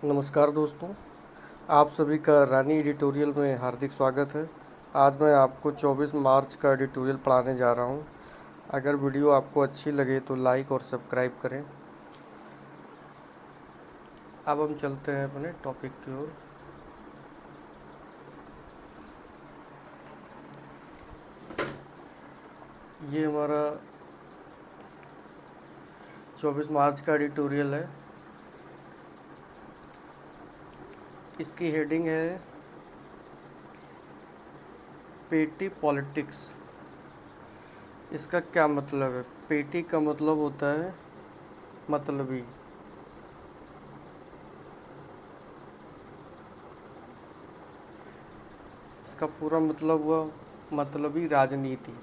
नमस्कार दोस्तों, आप सभी का रानी एडिटोरियल में हार्दिक स्वागत है। आज मैं आपको 24 मार्च का एडिटोरियल पढ़ाने जा रहा हूं। अगर वीडियो आपको अच्छी लगे तो लाइक और सब्सक्राइब करें। अब हम चलते हैं अपने टॉपिक की ओर। ये हमारा 24 मार्च का एडिटोरियल है। इसकी हेडिंग है पेटी पॉलिटिक्स। इसका क्या मतलब है? पेटी का मतलब होता है मतलबी। इसका पूरा मतलब हुआ मतलबी राजनीति।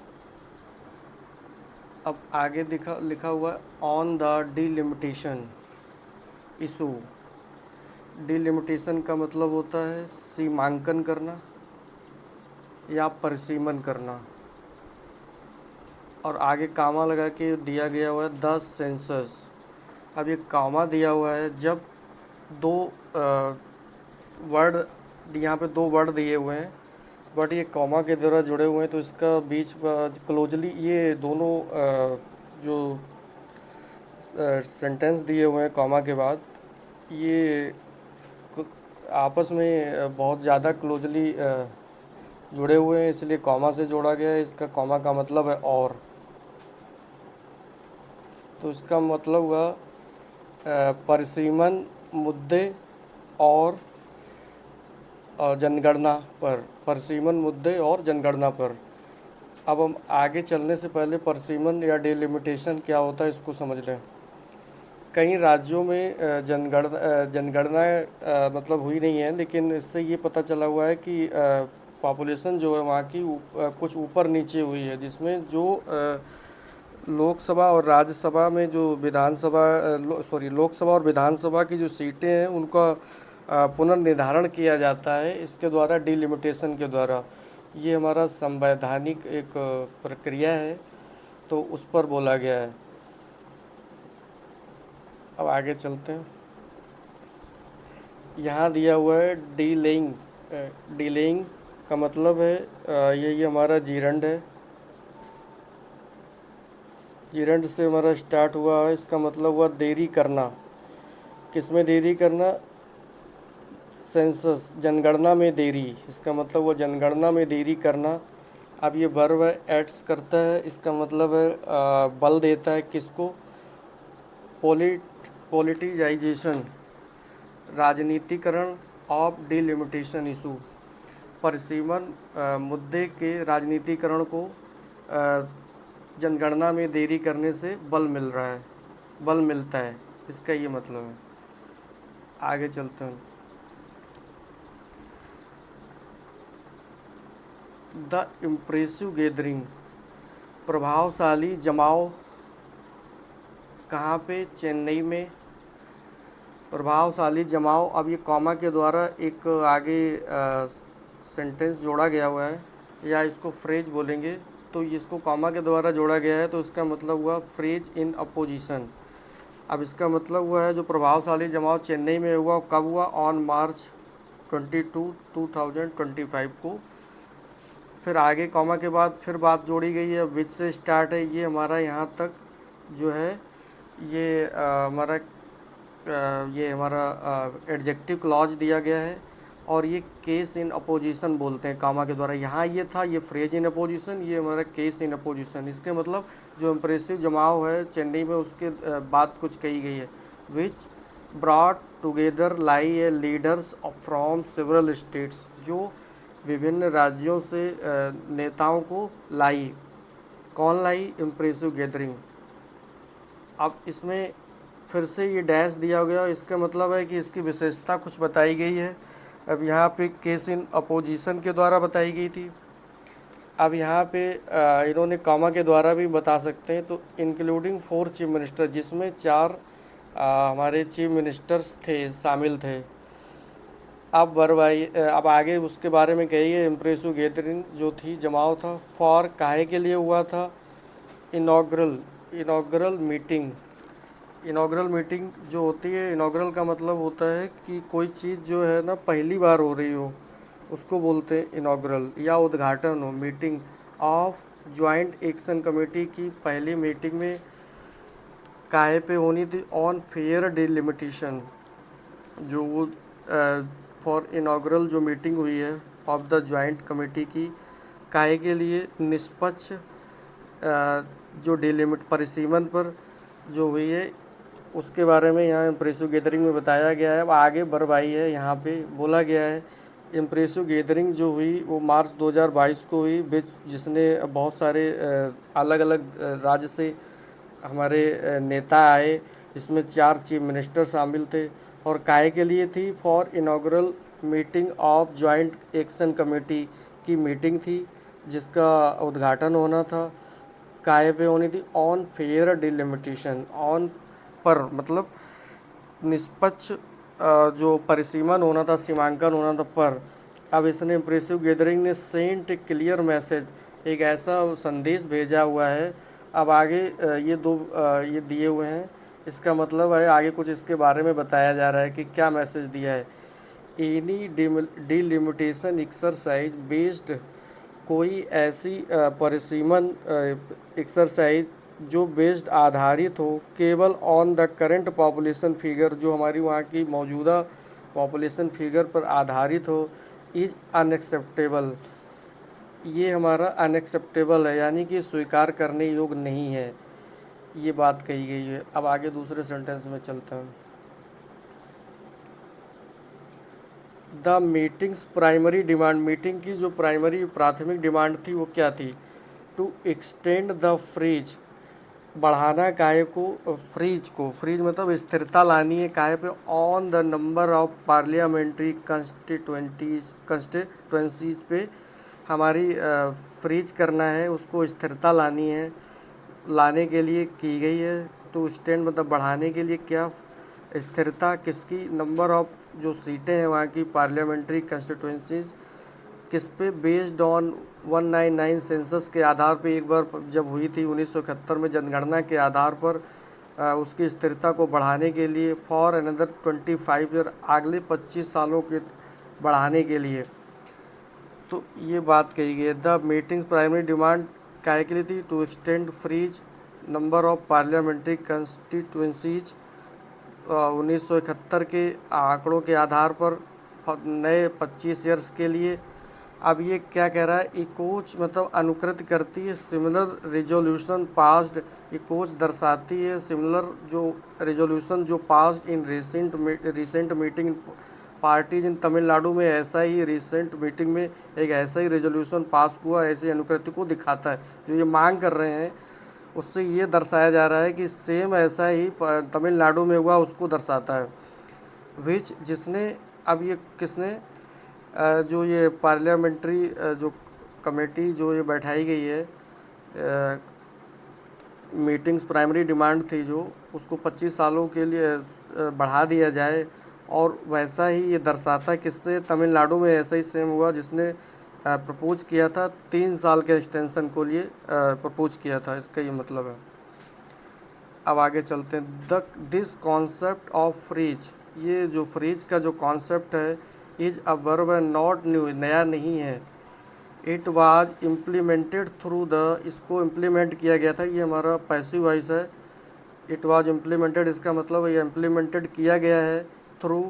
अब आगे लिखा हुआ on the delimitation issue. Delimitation का मतलब होता है सीमांकन करना या परिसीमन करना, और आगे कामा लगा के दिया गया हुआ है द सेंसस। अब ये कामा दिया हुआ है जब दो वर्ड, यहाँ पे दो वर्ड दिए हुए हैं बट ये कॉमा के द्वारा जुड़े हुए हैं, तो इसका बीच क्लोजली ये दोनों जो सेंटेंस दिए हुए हैं कॉमा के बाद, ये आपस में बहुत ज़्यादा क्लोजली जुड़े हुए हैं, इसलिए कॉमा से जोड़ा गया है। इसका कॉमा का मतलब है और, तो इसका मतलब हुआ परिसीमन मुद्दे और जनगणना पर। परिसीमन मुद्दे और जनगणना पर। अब हम आगे चलने से पहले परिसीमन या डिलिमिटेशन क्या होता है इसको समझ लें। कई राज्यों में जनगणना मतलब हुई नहीं है, लेकिन इससे ये पता चला हुआ है कि पॉपुलेशन जो है वहाँ की कुछ ऊपर नीचे हुई है, जिसमें जो लोकसभा और राज्यसभा में जो लोकसभा और विधानसभा की जो सीटें हैं उनका पुनर्निर्धारण किया जाता है इसके द्वारा, डिलिमिटेशन के द्वारा। ये हमारा संवैधानिक एक प्रक्रिया है, तो उस पर बोला गया है। अब आगे चलते हैं। यहाँ दिया हुआ है डीलेइंग। डीलेइंग का मतलब है ये हमारा जीरंड है। जीरंड से हमारा स्टार्ट हुआ है। इसका मतलब हुआ देरी करना। किस में देरी करना? सेंसस, जनगणना में देरी। इसका मतलब हुआ जनगणना में देरी करना। अब ये वर्ब है, एड्स करता है। इसका मतलब है बल देता है किसको? पॉलिटिजाइजेशन, राजनीतिकरण ऑफ डिलिमिटेशन इशू। परिसीमन मुद्दे के राजनीतिकरण को जनगणना में देरी करने से बल मिलता है। इसका ये मतलब है। आगे चलते हैं। द इम्प्रेसिव गैदरिंग, प्रभावशाली जमाव। कहाँ पे? चेन्नई में। प्रभावशाली जमाव। अब ये कॉमा के द्वारा एक आगे सेंटेंस जोड़ा गया हुआ है, या इसको फ्रेज बोलेंगे, तो इसको कॉमा के द्वारा जोड़ा गया है, तो इसका मतलब हुआ फ्रेज इन अपोजिशन। अब इसका मतलब हुआ है जो प्रभावशाली जमाव चेन्नई में हुआ, कब हुआ? ऑन मार्च 22, 2025 को। फिर आगे कॉमा के बाद फिर बात जोड़ी गई है, विच से स्टार्ट है। ये हमारा यहाँ तक जो है ये हमारा एडजेक्टिव क्लॉज दिया गया है, और ये केस इन अपोजिशन बोलते हैं कामा के द्वारा। यहाँ ये था, ये फ्रेज इन अपोजिशन, ये हमारा केस इन अपोजिशन। इसके मतलब जो इम्प्रेसिव जमाव है चेन्नई में, उसके बाद कुछ कही गई है। Which brought together lie A leaders from several states, जो विभिन्न राज्यों से नेताओं को लाई। कौन लाई? Impressive gathering. अब इसमें फिर से ये डैश दिया गया, इसका मतलब है कि इसकी विशेषता कुछ बताई गई है। अब यहाँ पे केस इन अपोजिशन के द्वारा बताई गई थी। अब यहाँ पे इन्होंने कॉमा के द्वारा भी बता सकते हैं, तो इंक्लूडिंग 4 चीफ मिनिस्टर, जिसमें 4 हमारे चीफ मिनिस्टर्स थे, शामिल थे। अब आगे उसके बारे में कहिए। इम्प्रेसिव गैदरिंग जो थी, जमाव था, काहे के लिए हुआ था? इनॉग्रल मीटिंग इनॉग्रल मीटिंग जो होती है, इनॉग्रल का मतलब होता है कि कोई चीज़ जो है ना पहली बार हो रही हो, उसको बोलते हैं इनॉग्रल, या उद्घाटन हो। Meeting of joint action committee की पहली मीटिंग में काहे पे होनी थी? On fair delimitation. जो वो फॉर इनॉग्रल जो मीटिंग हुई है ऑफ द जॉइंट कमेटी की, काहे के लिए? निष्पक्ष जो डिलिमिट परिसीमन पर जो हुई है, उसके बारे में यहाँ इम्प्रेसिव गैदरिंग में बताया गया है। अब आगे वर्ब आई है, यहाँ पे बोला गया है इम्प्रेसिव गैदरिंग जो हुई वो मार्च 2022 को हुई, जिसने बहुत सारे अलग अलग राज्य से हमारे नेता आए, जिसमें 4 चीफ मिनिस्टर शामिल थे। और काहे के लिए थी? For inaugural meeting of joint action committee की मीटिंग थी, जिसका उद्घाटन होना था। काहे पे होनी थी? On fair delimitation. ऑन पर मतलब निष्पक्ष जो परिसीमन होना था, सीमांकन होना था पर। अब इसने इम्प्रेसिव गैदरिंग ने सेंट ए क्लियर मैसेज, एक ऐसा संदेश भेजा हुआ है। अब आगे ये दिए हुए हैं, इसका मतलब है आगे कुछ इसके बारे में बताया जा रहा है कि क्या मैसेज दिया है। एनी डिलिमिटेशन एक्सरसाइज बेस्ड, कोई ऐसी परिसीमन एक्सरसाइज जो बेस्ड आधारित हो केवल on the current population figure, जो हमारी वहाँ की मौजूदा पॉपुलेशन फिगर पर आधारित हो, इज़ अनएक्सेप्टेबल। ये हमारा अनएक्सेप्टेबल है, यानी कि स्वीकार करने योग्य नहीं है, ये बात कही गई है। अब आगे दूसरे सेंटेंस में चलते हैं। The meetings primary demand, meeting की जो प्राथमिक डिमांड थी वो क्या थी? टू एक्सटेंड द फ्रीज, बढ़ाना काहे को? फ्रीज मतलब स्थिरता लानी है काहे पे? On the number of parliamentary constituencies पे हमारी फ्रीज करना है, उसको स्थिरता लानी है, लाने के लिए की गई है। तो एक्सटेंड मतलब बढ़ाने के लिए क्या? स्थिरता किसकी? नंबर ऑफ जो सीटें हैं वहाँ की पार्लियामेंट्री कंस्टिट्यूंसीज, किस पे? बेस्ड ऑन 199 सेंसस के आधार पे, एक बार जब हुई थी 1971 में जनगणना के आधार पर उसकी स्थिरता को बढ़ाने के लिए। फॉर अनदर 25 ईयर, अगले 25 सालों के बढ़ाने के लिए। तो ये बात कही गई है। द मीटिंग्स प्राइमरी डिमांड काहे के लिए थी? To extend freeze number of parliamentary constituencies 1971 के आंकड़ों के आधार पर नए 25 ईयर्स के लिए। अब ये क्या कह रहा है? इकोच मतलब अनुकृत करती है सिमिलर रिजोल्यूशन पास्ड, इकोच दर्शाती है सिमिलर जो रिजोल्यूशन जो passed in recent meeting parties in Tamil Nadu में। ऐसा ही रिसेंट मीटिंग में एक ऐसा ही रेजोल्यूशन पास हुआ, ऐसी अनुकृति को दिखाता है। जो ये मांग कर रहे हैं उससे ये दर्शाया जा रहा है कि सेम ऐसा ही तमिलनाडु में हुआ, उसको दर्शाता है। विच जिसने, अब ये किसने जो ये पार्लियामेंट्री जो कमेटी जो ये बैठाई गई है, मीटिंग्स प्राइमरी डिमांड थी जो, उसको 25 सालों के लिए बढ़ा दिया जाए। और वैसा ही ये दर्शाता है किससे? तमिलनाडु में ऐसा ही सेम हुआ, जिसने प्रपोज किया था 3 साल के एक्सटेंशन को लिए प्रपोज किया था, इसका ये मतलब है। अब आगे चलते हैं। दिस कॉन्सेप्ट ऑफ फ्रीज, ये जो फ्रीज का जो कॉन्सेप्ट है, is a verb not new, नया नहीं है। It was implemented through the, इसको इम्प्लीमेंट किया गया था, ये हमारा पैसिव वॉइस है। इट वाज इम्प्लीमेंटेड, इसका मतलब ये इम्प्लीमेंटेड किया गया है थ्रू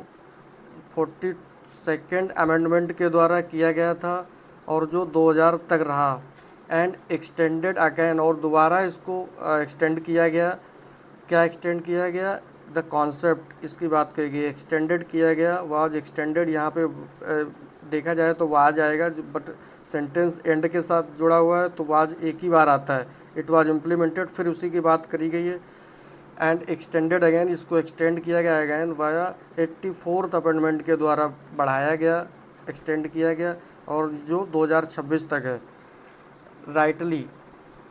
42nd अमेंडमेंट के द्वारा किया गया था, और जो 2000 तक रहा। एंड एक्सटेंडेड अगैन, और दोबारा इसको एक्सटेंड किया गया। क्या एक्सटेंड किया गया? द कॉन्सेप्ट, इसकी बात कही गई, एक्सटेंडेड किया गया। वाज एक्सटेंडेड यहाँ पे देखा जाए तो वाज आएगा, बट सेंटेंस एंड के साथ जुड़ा हुआ है तो वाज एक ही बार आता है। इट वाज इम्प्लीमेंटेड, फिर उसी की बात करी गई है। एंड एक्सटेंडेड अगैन, इसको एक्सटेंड किया गया अगैन वाया 84th अमेंडमेंट के द्वारा बढ़ाया गया, एक्सटेंड किया गया, और जो 2026 तक है। राइटली,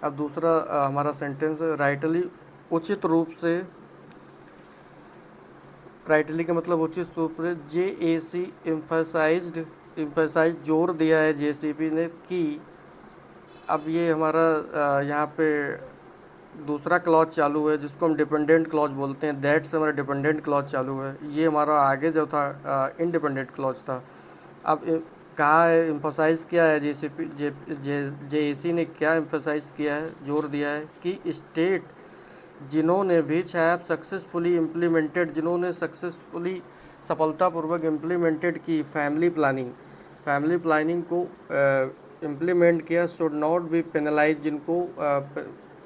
अब दूसरा हमारा सेंटेंस है राइटली, उचित रूप से। राइटली का मतलब उचित रूप से। JAC एम्फेसाइज जोर दिया है JCP ने कि, अब ये हमारा यहाँ पे दूसरा क्लॉज चालू है जिसको हम डिपेंडेंट क्लॉज बोलते हैं, दैट से हमारा डिपेंडेंट क्लॉज चालू है। ये हमारा आगे जो था इंडिपेंडेंट क्लॉज था। अब कहा है, एम्फोसाइज किया है जेसीपी जे जे जेएसी ने क्या एम्फोसाइज किया है, जोर दिया है कि स्टेट जिन्होंने विच हैव सक्सेसफुली इम्प्लीमेंटेड, जिन्होंने सक्सेसफुली सफलतापूर्वक इम्प्लीमेंटेड की फैमिली प्लानिंग को इम्प्लीमेंट किया, शुड नॉट बी पेनलाइज, जिनको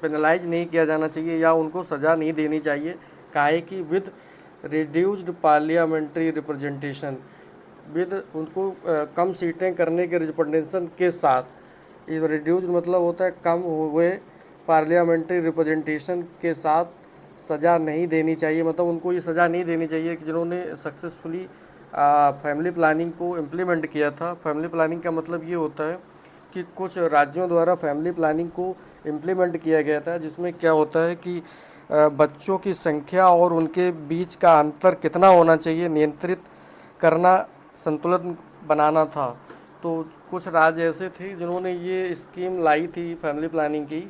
पेनलाइज नहीं किया जाना चाहिए या उनको सज़ा नहीं देनी चाहिए। काहे कि with reduced parliamentary representation, with उनको कम सीटें करने के रिप्रेजेंटेशन के साथ, ये रिड्यूस्ड मतलब होता है कम हुए पार्लियामेंट्री रिप्रेजेंटेशन के साथ सज़ा नहीं देनी चाहिए। मतलब उनको ये सज़ा नहीं देनी चाहिए कि जिन्होंने सक्सेसफुली फैमिली प्लानिंग को इम्प्लीमेंट किया था। फैमिली प्लानिंग का मतलब ये होता है कि कुछ राज्यों द्वारा फैमिली प्लानिंग को इम्प्लीमेंट किया गया था, जिसमें क्या होता है कि बच्चों की संख्या और उनके बीच का अंतर कितना होना चाहिए नियंत्रित करना, संतुलन बनाना था। तो कुछ राज्य ऐसे थे जिन्होंने ये स्कीम लाई थी फैमिली प्लानिंग की,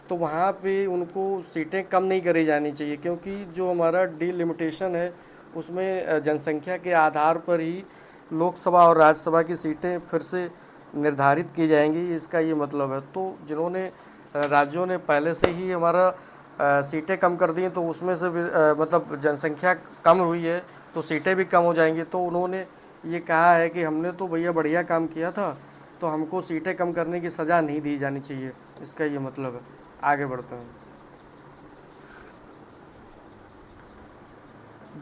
तो वहाँ पे उनको सीटें कम नहीं करी जानी चाहिए, क्योंकि जो हमारा डिलिमिटेशन है उसमें जनसंख्या के आधार पर ही लोकसभा और राज्यसभा की सीटें फिर से निर्धारित की जाएंगी, इसका ये मतलब है। तो जिन्होंने राज्यों ने पहले से ही हमारा सीटें कम कर दी हैं, तो उसमें से भी मतलब जनसंख्या कम हुई है तो सीटें भी कम हो जाएंगी। तो उन्होंने ये कहा है कि हमने तो भैया बढ़िया काम किया था, तो हमको सीटें कम करने की सज़ा नहीं दी जानी चाहिए, इसका ये मतलब है। आगे बढ़ते हैं।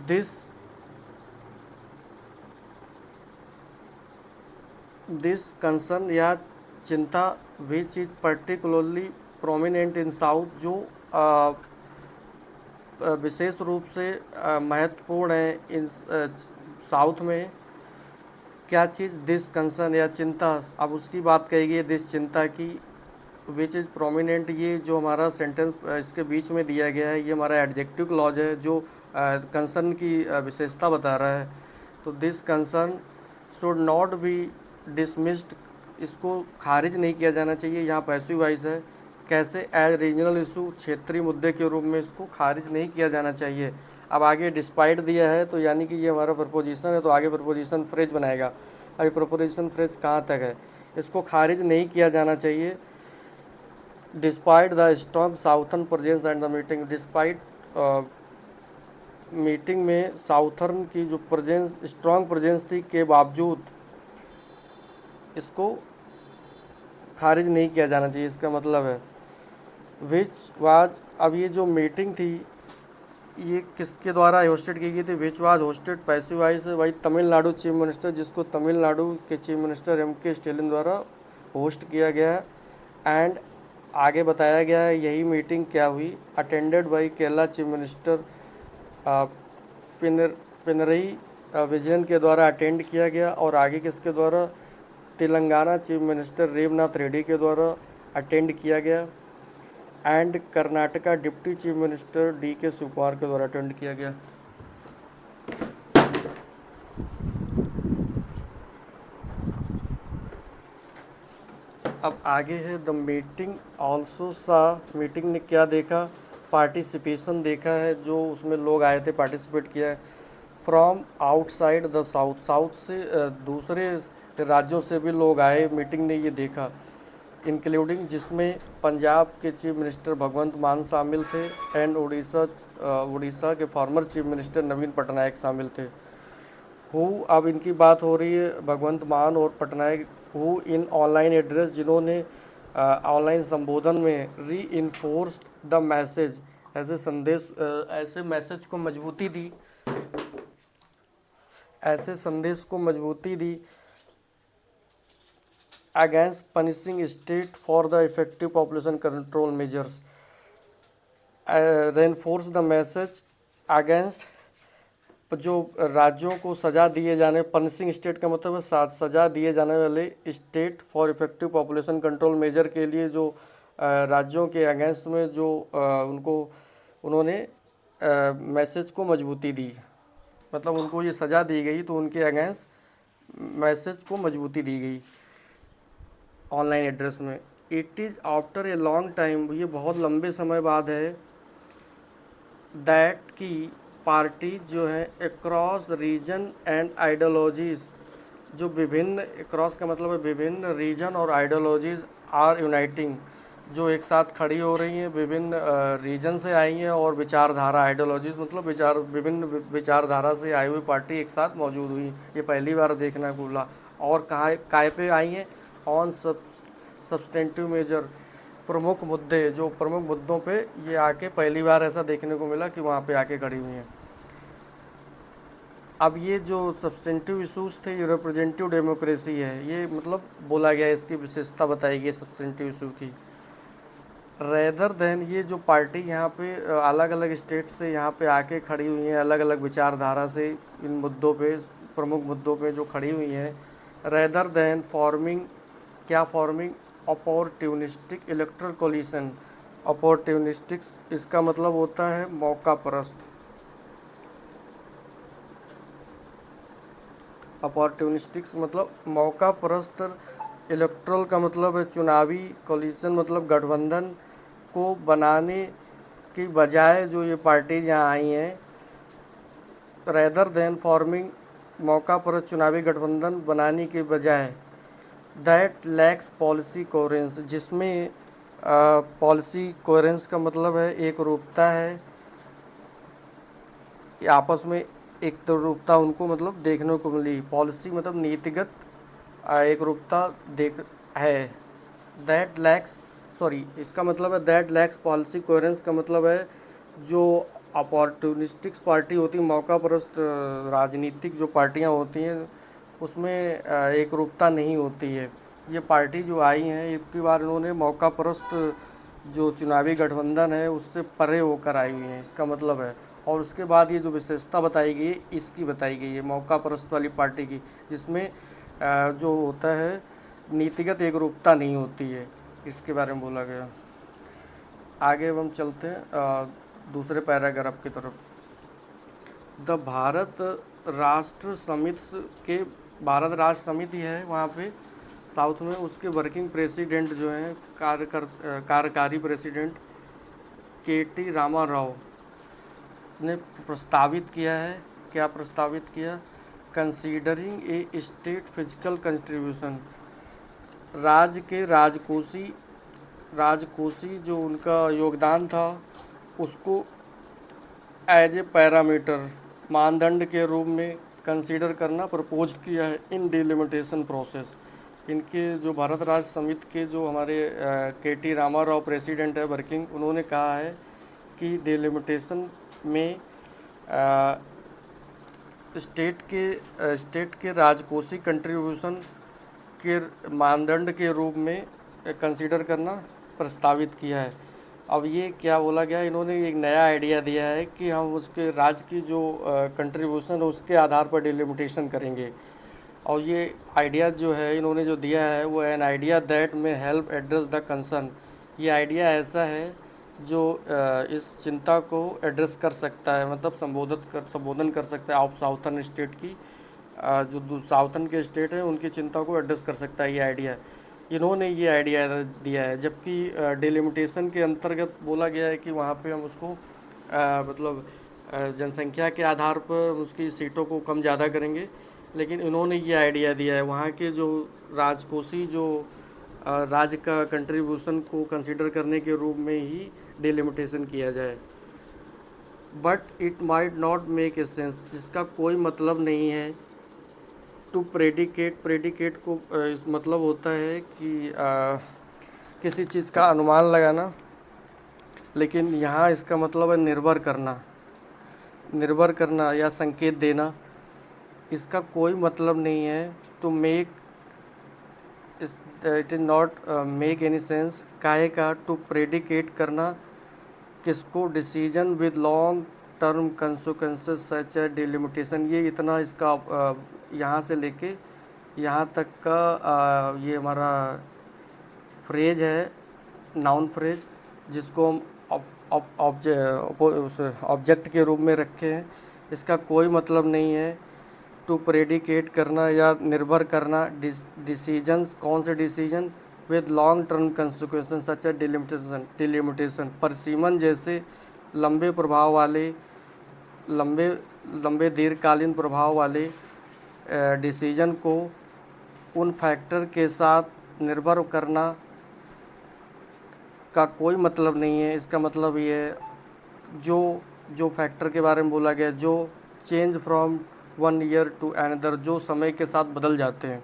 दिस दिस कंसर्न या चिंता which is particularly prominent in south, जो विशेष रूप से महत्वपूर्ण है इन साउथ में। क्या चीज़, दिस कंसर्न या चिंता, अब उसकी बात कही गई है दिस चिंता की, विच इज़ प्रोमिनेंट, ये जो हमारा सेंटेंस इसके बीच में दिया गया है ये हमारा एडजेक्टिव क्लॉज है जो कंसर्न की विशेषता बता रहा है। तो this concern should not be dismissed, इसको खारिज नहीं किया जाना चाहिए, यहाँ पैसिव वॉइस है। कैसे, एज रीजनल इशू, क्षेत्रीय मुद्दे के रूप में इसको खारिज नहीं किया जाना चाहिए। अब आगे डिस्पाइट दिया है तो यानी कि ये हमारा प्रपोजिशन है, तो आगे प्रपोजिशन फ्रेज बनाएगा। अभी प्रपोजिशन फ्रेज कहाँ तक है, इसको खारिज नहीं किया जाना चाहिए। Despite the strong southern presence and the meeting, despite meeting में साउथर्न की जो प्रेजेंस, स्ट्रॉन्ग प्रेजेंस थी के बावजूद इसको खारिज नहीं किया जाना चाहिए, इसका मतलब है। विच वाज, अब ये जो मीटिंग थी ये किसके द्वारा होस्टेड की गई थी, which was hosted passive voice है भाई तमिलनाडु चीफ मिनिस्टर, जिसको तमिलनाडु के चीफ मिनिस्टर के स्टालिन द्वारा होस्ट किया गया है। एंड आगे बताया गया है यही मीटिंग क्या हुई, attended by Kerala chief minister Pinarayi Vijayan के द्वारा अटेंड किया गया, और आगे किसके द्वारा, तेलंगाना चीफ मिनिस्टर रेवनाथ रेड्डी के द्वारा अटेंड किया गया। And Karnataka deputy chief minister DK Shivakumar के द्वारा अटेंड किया गया। अब आगे है the meeting also saw, meeting ने क्या देखा, पार्टिसिपेशन देखा है, जो उसमें लोग आए थे पार्टिसिपेट किया है। From outside the south, south से दूसरे राज्यों से भी लोग आए, मीटिंग ने ये देखा। इंक्लूडिंग, जिसमें पंजाब के चीफ मिनिस्टर भगवंत मान शामिल थे, एंड उड़ीसा के फॉर्मर चीफ मिनिस्टर नवीन पटनायक शामिल थे। हु, अब इनकी बात हो रही है भगवंत मान और Patnaik, who in online address, जिन्होंने ऑनलाइन संबोधन में री इन्फोर्स द मैसेज, ऐसे संदेश ऐसे मैसेज को मजबूती दी, ऐसे संदेश को मजबूती दी against punishing state for the effective population control measures, reinforce the message against, जो राज्यों को सज़ा दिए जाने, पनिशिंग स्टेट का मतलब है सज़ा दिए जाने वाले state for effective population control measure के लिए, जो राज्यों के अगेंस्ट में जो उनको उन्होंने मैसेज को मजबूती दी, मतलब उनको ये सज़ा दी गई तो उनके अगेंस्ट मैसेज को मजबूती दी गई ऑनलाइन एड्रेस में। It is after a long time, ये बहुत लंबे समय बाद है, दैट की पार्टी जो है अक्रॉस रीजन एंड आइडियोलॉजीज़, जो विभिन्न, अक्रॉस का मतलब है विभिन्न रीजन और आइडियोलॉजीज़ आर यूनाइटिंग, जो एक साथ खड़ी हो रही हैं, विभिन्न रीजन से आई हैं और विचारधारा, आइडियोलॉजीज़ मतलब विचार, विभिन्न विचारधारा से आई हुई पार्टी एक साथ मौजूद हुई। ये पहली बार देखने को मिला। और कहाँ काय पे आई हैं? ऑन सब्सटेंटिव मेजर, प्रमुख मुद्दे, जो प्रमुख मुद्दों पे ये आके पहली बार ऐसा देखने को मिला कि वहाँ पे आके खड़ी हुई हैं। अब ये जो सब्सटेंटिव इशूज़ थे, ये रिप्रेजेंटेटिव डेमोक्रेसी है, ये मतलब बोला गया है, इसकी विशेषता बताई गई सब्सटेंटिव इशू की। रेदर देन, ये जो पार्टी यहाँ पे अलग अलग स्टेट से यहाँ पे आके खड़ी हुई हैं, अलग अलग विचारधारा से इन मुद्दों पे, प्रमुख मुद्दों पे जो खड़ी हुई हैं, रेदर देन फॉर्मिंग, क्या forming? Opportunistic electoral coalition. Opportunistics इसका मतलब होता है मौका परस्त। अपॉर्ट्यूनिस्टिक्स मतलब मौका परस्त, इलेक्ट्रल का मतलब है चुनावी, कोलिशन मतलब गठबंधन को बनाने की बजाय जो ये पार्टीज यहाँ आई हैं, रेदर देन फॉर्मिंग, मौका परस्त चुनावी गठबंधन बनाने के बजाय, दैट लैक्स पॉलिसी कोहेरेंस, जिसमें पॉलिसी कोहेरेंस का मतलब है एक रूपता है, कि आपस में एक तो रूपता उनको मतलब देखने को मिली। पॉलिसी मतलब नीतिगत एक रूपता देख है। दैट लैक्स, सॉरी, इसका मतलब है दैट लैक्स पॉलिसी कोहेरेंस का मतलब है जो अपॉर्चुनिस्टिक्स पार्टी होती है, मौका परस्त राजनीतिक जो पार्टियां होती हैं, उसमें एक रूपता नहीं होती है। ये पार्टी जो आई हैं, एक बार इन्होंने मौका परस्त जो चुनावी गठबंधन है उससे परे होकर आई हुई हैं, इसका मतलब है। और उसके बाद ये जो विशेषता बताई गई है, इसकी बताई गई है मौका परस्त वाली पार्टी की, जिसमें जो होता है नीतिगत एकरूपता नहीं होती है, इसके बारे में बोला गया। आगे अब हम चलते हैं दूसरे पैराग्राफ की तरफ। द भारत राष्ट्र समिति के, भारत राष्ट्र समिति है वहाँ पे साउथ में, उसके वर्किंग प्रेसिडेंट जो हैं, कार्यकारी प्रेसिडेंट के.टी. रामाराव ने प्रस्तावित किया है, क्या प्रस्तावित किया? कंसीडरिंग ए स्टेट फिजिकल कंट्रीब्यूशन, राज्य के राजकोषी जो उनका योगदान था उसको एज ए पैरामीटर, मानदंड के रूप में कंसीडर करना प्रपोज किया है इन डिलिमिटेशन प्रोसेस। इनके जो भारत राज्य समिति के जो हमारे के.टी. रामाराव प्रेसिडेंट है वर्किंग, उन्होंने कहा है कि डिलिमिटेशन में स्टेट के राजकोषीय कंट्रीब्यूशन के मानदंड के रूप में कंसीडर करना प्रस्तावित किया है। अब ये क्या बोला गया, इन्होंने एक नया आइडिया दिया है कि हम उसके राज्य की जो कंट्रीब्यूशन है उसके आधार पर डिलिमिटेशन करेंगे। और ये आइडिया जो है इन्होंने जो दिया है वो एन आइडिया दैट में हेल्प एड्रेस द कंसर्न, ये आइडिया ऐसा है जो इस चिंता को एड्रेस कर सकता है, मतलब संबोधन कर सकता है ऑफ साउथर्न स्टेट की, जो साउथर्न के स्टेट है उनकी चिंता को एड्रेस कर सकता है ये आइडिया। इन्होंने ये आइडिया दिया है, जबकि डिलिमिटेशन के अंतर्गत बोला गया है कि वहाँ पे हम उसको मतलब जनसंख्या के आधार पर उसकी सीटों को कम ज़्यादा करेंगे, लेकिन इन्होंने ये आइडिया दिया है वहाँ के जो राजकोषीय जो राज्य का कंट्रीब्यूशन को कंसीडर करने के रूप में ही डिलिमिटेशन किया जाए। But it might not make a sense, जिसका कोई मतलब नहीं है। टू प्रेडिकेट को इस मतलब होता है कि किसी चीज़ का अनुमान लगाना, लेकिन यहाँ इसका मतलब है निर्भर करना या संकेत देना। इसका कोई मतलब नहीं है। To make, it is not make any sense, काहे का? टू प्रेडिकेट करना किसको? Decision with long term consequences such a delimitation. ये इतना इसका यहाँ से लेके यहाँ तक का ये हमारा फ्रेज है, नाउन फ्रेज, जिसको हम ऑब्जेक्ट के रूप में रखे हैं। इसका कोई मतलब नहीं है। टू प्रेडिकेट करना या निर्भर करना, डिसीजंस, कौन से decision? With long term consequences such as delimitation, परसीमन जैसे लंबे प्रभाव वाले लंबे लंबे दीर्घकालीन प्रभाव वाले डिसीजन को उन फैक्टर के साथ निर्भर करना का कोई मतलब नहीं है। इसका मतलब ये है जो जो फैक्टर के बारे में बोला गया, जो change from one year to another, जो समय के साथ बदल जाते हैं।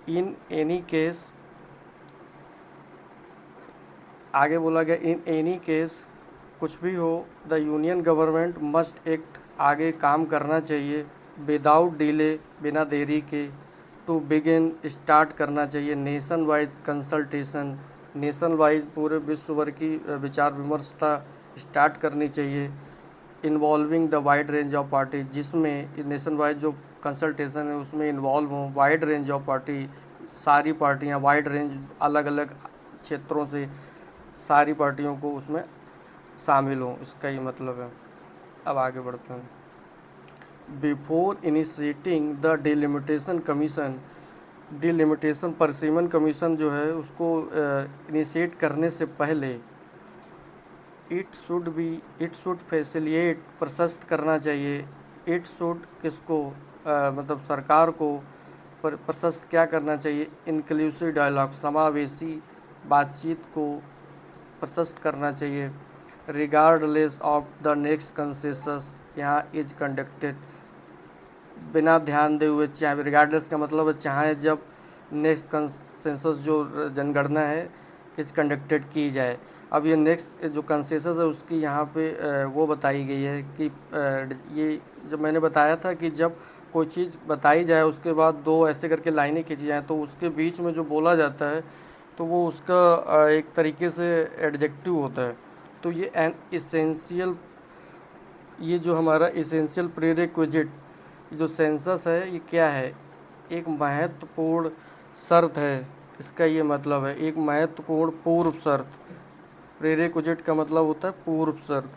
इन एनी केस, आगे बोला गया इन एनी केस, कुछ भी हो, the union government must act, आगे काम करना चाहिए, विदाउट डिले, बिना देरी के, टू बिगिन, स्टार्ट करना चाहिए, nation wise consultation, nation wise पूरे विश्व भर की विचार विमर्शता स्टार्ट करनी चाहिए, involving the wide range of party, जिसमें नेशन वाइज जो कंसल्टेशन है उसमें इन्वॉल्व हों वाइड रेंज ऑफ पार्टी, सारी पार्टियां, वाइड रेंज, अलग अलग क्षेत्रों से सारी पार्टियों को उसमें शामिल हों, इसका ये मतलब है। अब आगे बढ़ते हैं। Before initiating the delimitation commission, delimitation परसीमन कमीशन जो है उसको इनिशिएट करने से पहले इट शुड फैसिलिएट, प्रशस्त करना चाहिए, इट शुड किसको, मतलब सरकार को प्रशस्त क्या करना चाहिए, इंक्लूसिव डायलॉग, समावेशी बातचीत को प्रशस्त करना चाहिए, regardless of the next consensus यहाँ इज कंडक्टेड, बिना ध्यान दे हुए, चाहे रिगार्डलेस का मतलब है चाहे जब नेक्स्ट कंसेंसस जो जनगणना है इज कंडक्टेड की जाए। अब ये नेक्स्ट जो कंसेंसस है उसकी यहाँ पे वो बताई गई है कि ये जब मैंने बताया था कि जब कोई चीज़ बताई जाए उसके बाद दो ऐसे करके लाइनें खींची जाएँ तो उसके बीच में जो बोला जाता है तो वो उसका एक तरीके से एडजेक्टिव होता है। तो ये एन इसेंशियल, ये जो हमारा इसेंशियल प्रीरेक्विजिट जो सेंसस है ये क्या है, एक महत्वपूर्ण शर्त है, इसका ये मतलब है एक महत्वपूर्ण पूर्व शर्त। प्रीरेक्विजिट का मतलब होता है पूर्व शर्त।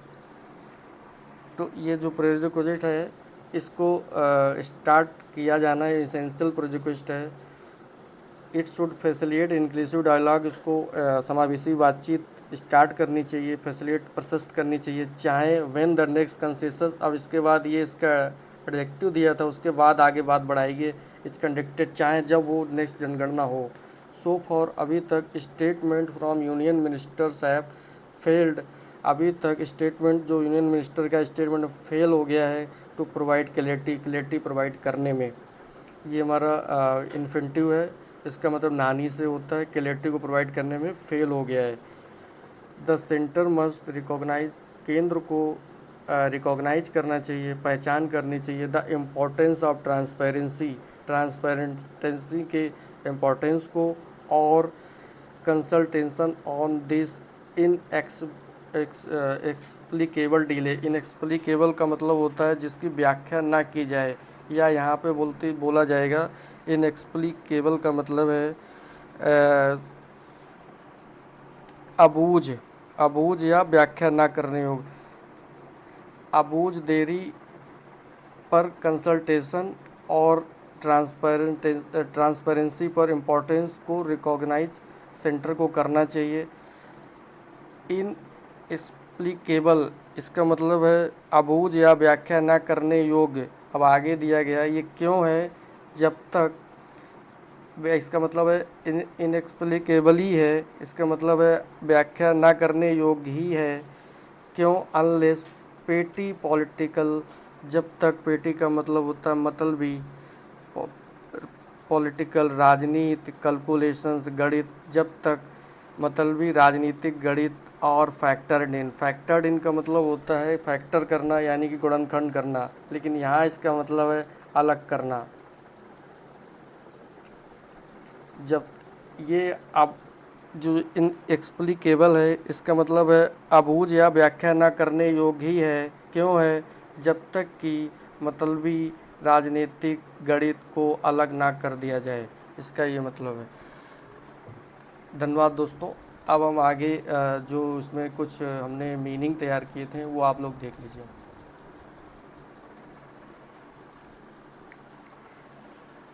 तो ये जो प्रीरेक्विजिट है इसको स्टार्ट किया जाना है, इसेंशियल प्रीरेक्विजिट है। It should facilitate inclusive dialogue, इसको समावेशी बातचीत स्टार्ट करनी चाहिए, फैसिलिएट प्रशस्त करनी चाहिए, चाहे व्हेन द नेक्स्ट कंसेंसस, अब इसके बाद ये इसका एडजेक्टिव दिया था उसके बाद आगे बात बढ़ाएगी, इट्स कंडक्टेड, चाहे जब वो नेक्स्ट जनगणना हो। सो फॉर, अभी तक statement from union ministers have failed, अभी तक स्टेटमेंट जो यूनियन मिनिस्टर का स्टेटमेंट फेल हो गया है टू प्रोवाइड क्लैरिटी प्रोवाइड करने में। ये हमारा इन्फेंटिव है, इसका मतलब नानी से होता है, क्लैरिटी को प्रोवाइड करने में फेल हो गया है। द सेंटर मस्ट रिकॉग्नाइज, केंद्र को रिकॉग्नाइज करना चाहिए, पहचान करनी चाहिए the importance of transparency, transparency के इम्पोर्टेंस को, और consultation on this inexplicable delay, inexplicable का मतलब होता है जिसकी व्याख्या ना की जाए, या यहाँ पे बोला जाएगा इनएक्सप्लिकेबल का मतलब है अबूझ या व्याख्या ना करने योग्य। अबूझ देरी पर कंसल्टेशन और ट्रांसपेरेंसी पर इम्पोर्टेंस को रिकॉग्नाइज सेंटर को करना चाहिए। इन एक्सप्लिकेबल, इसका मतलब है अबूझ या व्याख्या न करने योग्य। अब आगे दिया गया ये क्यों है, जब तक, इसका मतलब है इनएक्सप्लिकेबल ही है, इसका मतलब है व्याख्या ना करने योग्य ही है। क्यों, अनलेस पेटी पॉलिटिकल, जब तक, पेटी का मतलब होता है मतलबी, पॉलिटिकल राजनीति, कैलकुलेशंस गणित, जब तक मतलबी राजनीतिक गणित, और फैक्टर्ड इन का मतलब होता है फैक्टर करना यानी कि गुणनखंड करना, लेकिन यहाँ इसका मतलब है अलग करना। जब ये अब जो इन एक्सप्लिकेबल है इसका मतलब है अबूझ या व्याख्या न करने योग्य ही है। क्यों है, जब तक कि मतलबी राजनीतिक गणित को अलग ना कर दिया जाए, इसका ये मतलब है। धन्यवाद दोस्तों। अब हम आगे जो इसमें कुछ हमने मीनिंग तैयार किए थे वो आप लोग देख लीजिए।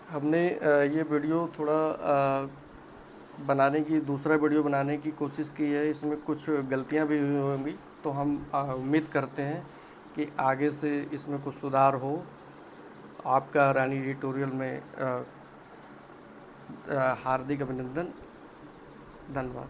हमने ये वीडियो थोड़ा बनाने की दूसरा वीडियो बनाने की कोशिश की है। इसमें कुछ गलतियां भी हुई होंगी, तो हम उम्मीद करते हैं कि आगे से इसमें कुछ सुधार हो। आपका रानी एडिटोरियल में हार्दिक अभिनंदन। धन्यवाद।